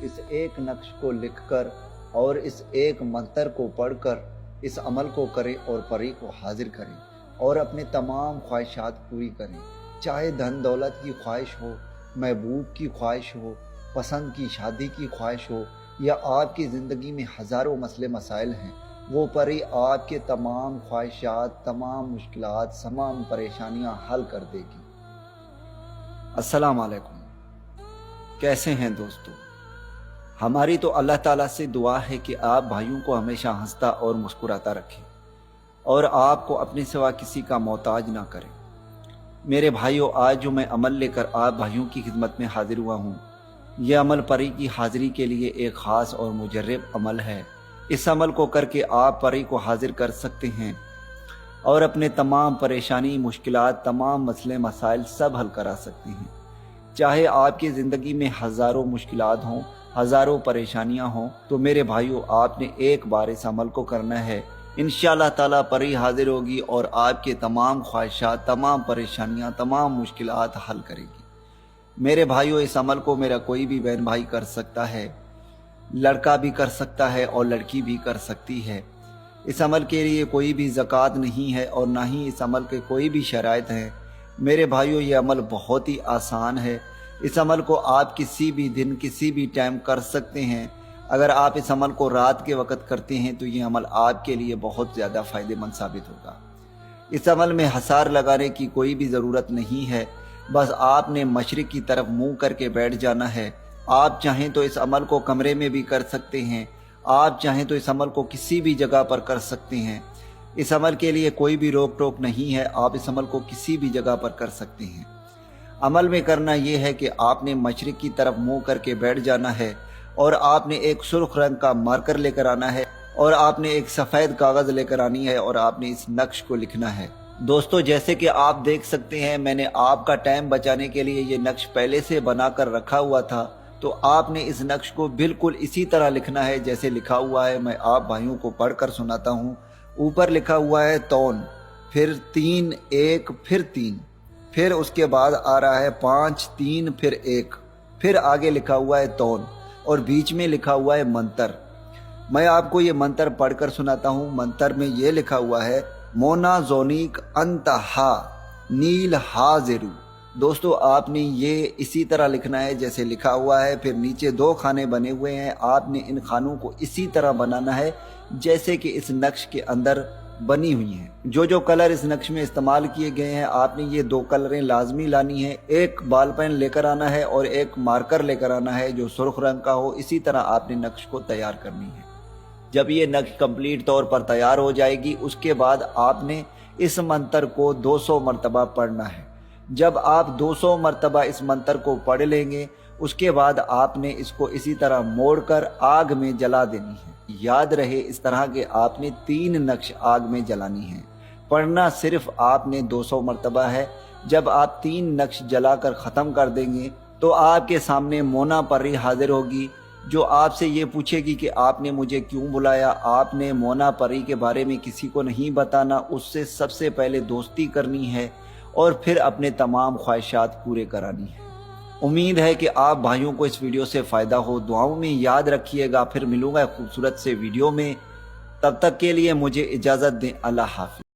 اس ایک نقش کو لکھ کر اور اس ایک منتر کو پڑھ کر اس عمل کو کریں اور پری کو حاضر کریں اور اپنے تمام خواہشات پوری کریں، چاہے دھن دولت کی خواہش ہو، محبوب کی خواہش ہو، پسند کی شادی کی خواہش ہو، یا آپ کی زندگی میں ہزاروں مسئلے مسائل ہیں، وہ پری آپ کے تمام خواہشات، تمام مشکلات، تمام پریشانیاں حل کر دے گی۔ السلام علیکم، کیسے ہیں دوستو؟ ہماری تو اللہ تعالیٰ سے دعا ہے کہ آپ بھائیوں کو ہمیشہ ہنستا اور مسکراتا رکھیں اور آپ کو اپنے سوا کسی کا محتاج نہ کریں۔ میرے بھائیوں، آج جو میں عمل لے کر آپ بھائیوں کی خدمت میں حاضر ہوا ہوں، یہ عمل پری کی حاضری کے لیے ایک خاص اور مجرب عمل ہے۔ اس عمل کو کر کے آپ پری کو حاضر کر سکتے ہیں اور اپنے تمام پریشانی، مشکلات، تمام مسئلے مسائل سب حل کرا سکتے ہیں۔ چاہے آپ کی زندگی میں ہزاروں مشکلات ہوں، ہزاروں پریشانیاں ہوں، تو میرے بھائیوں، آپ نے ایک بار اس عمل کو کرنا ہے۔ انشاءاللہ تعالیٰ پری حاضر ہوگی اور آپ کے تمام خواہشات، تمام پریشانیاں، تمام مشکلات حل کرے گی۔ میرے بھائیوں، اس عمل کو میرا کوئی بھی بہن بھائی کر سکتا ہے، لڑکا بھی کر سکتا ہے اور لڑکی بھی کر سکتی ہے۔ اس عمل کے لیے کوئی بھی زکوٰۃ نہیں ہے اور نہ ہی اس عمل کے کوئی بھی شرائط ہیں۔ میرے بھائیوں، یہ عمل بہت ہی آسان ہے۔ اس عمل کو آپ کسی بھی دن، کسی بھی ٹائم کر سکتے ہیں۔ اگر آپ اس عمل کو رات کے وقت کرتے ہیں تو یہ عمل آپ کے لیے بہت زیادہ فائدہ مند ثابت ہوگا۔ اس عمل میں حصار لگانے کی کوئی بھی ضرورت نہیں ہے، بس آپ نے مشرق کی طرف منہ کر کے بیٹھ جانا ہے۔ آپ چاہیں تو اس عمل کو کمرے میں بھی کر سکتے ہیں، آپ چاہیں تو اس عمل کو کسی بھی جگہ پر کر سکتے ہیں۔ اس عمل کے لیے کوئی بھی روک ٹوک نہیں ہے، آپ اس عمل کو کسی بھی جگہ پر کر سکتے ہیں۔ عمل میں کرنا یہ ہے کہ آپ نے مشرق کی طرف منہ کر کے بیٹھ جانا ہے اور آپ نے ایک سرخ رنگ کا مارکر لے کر آنا ہے اور آپ نے ایک سفید کاغذ لے کر آنی ہے اور آپ نے اس نقش کو لکھنا ہے۔ دوستو، جیسے کہ آپ دیکھ سکتے ہیں، میں نے آپ کا ٹائم بچانے کے لیے یہ نقش پہلے سے بنا کر رکھا ہوا تھا، تو آپ نے اس نقش کو بالکل اسی طرح لکھنا ہے جیسے لکھا ہوا ہے۔ میں آپ بھائیوں کو پڑھ کر سناتا ہوں۔ اوپر لکھا ہوا ہے تون، پھر 3 1 پھر 3، پھر اس کے بعد آ رہا ہے 5 3 پھر 1، پھر آگے لکھا ہوا ہے تون اور بیچ میں لکھا ہوا ہے منتر۔ میں آپ کو یہ منتر پڑھ کر سناتا ہوں۔ منتر میں یہ لکھا ہوا ہے، مونا زونیک انتہا نیل حاضرو۔ دوستو، آپ نے یہ اسی طرح لکھنا ہے جیسے لکھا ہوا ہے۔ پھر نیچے 2 خانے بنے ہوئے ہیں، آپ نے ان خانوں کو اسی طرح بنانا ہے جیسے کہ اس نقش کے اندر بنی ہوئی ہیں۔ جو کلر اس نقش میں استعمال کیے گئے ہیں، آپ نے یہ 2 کلریں لازمی لانی ہیں۔ ایک بال پین لے کر آنا ہے اور ایک مارکر لے کر آنا ہے جو سرخ رنگ کا ہو۔ اسی طرح آپ نے نقش کو تیار کرنی ہے۔ جب یہ نقش کمپلیٹ طور پر تیار ہو جائے گی، اس کے بعد آپ نے اس منتر کو 200 مرتبہ پڑھنا ہے۔ جب آپ 200 مرتبہ اس منتر کو پڑھ لیں گے، اس کے بعد آپ نے اس کو اسی طرح موڑ کر آگ میں جلا دینی ہے۔ یاد رہے، اس طرح کے آپ نے 3 نقش آگ میں جلانی ہیں۔ پڑھنا صرف آپ نے 200 مرتبہ ہے۔ جب آپ 3 نقش جلا کر ختم کر دیں گے تو آپ کے سامنے مونا پری حاضر ہوگی، جو آپ سے یہ پوچھے گی کہ آپ نے مجھے کیوں بلایا۔ آپ نے مونا پری کے بارے میں کسی کو نہیں بتانا، اس سے سب سے پہلے دوستی کرنی ہے اور پھر اپنے تمام خواہشات پورے کرانی ہے۔ امید ہے کہ آپ بھائیوں کو اس ویڈیو سے فائدہ ہو۔ دعاؤں میں یاد رکھیے گا۔ پھر ملوں گا خوبصورت سے ویڈیو میں، تب تک کے لیے مجھے اجازت دیں۔ اللہ حافظ۔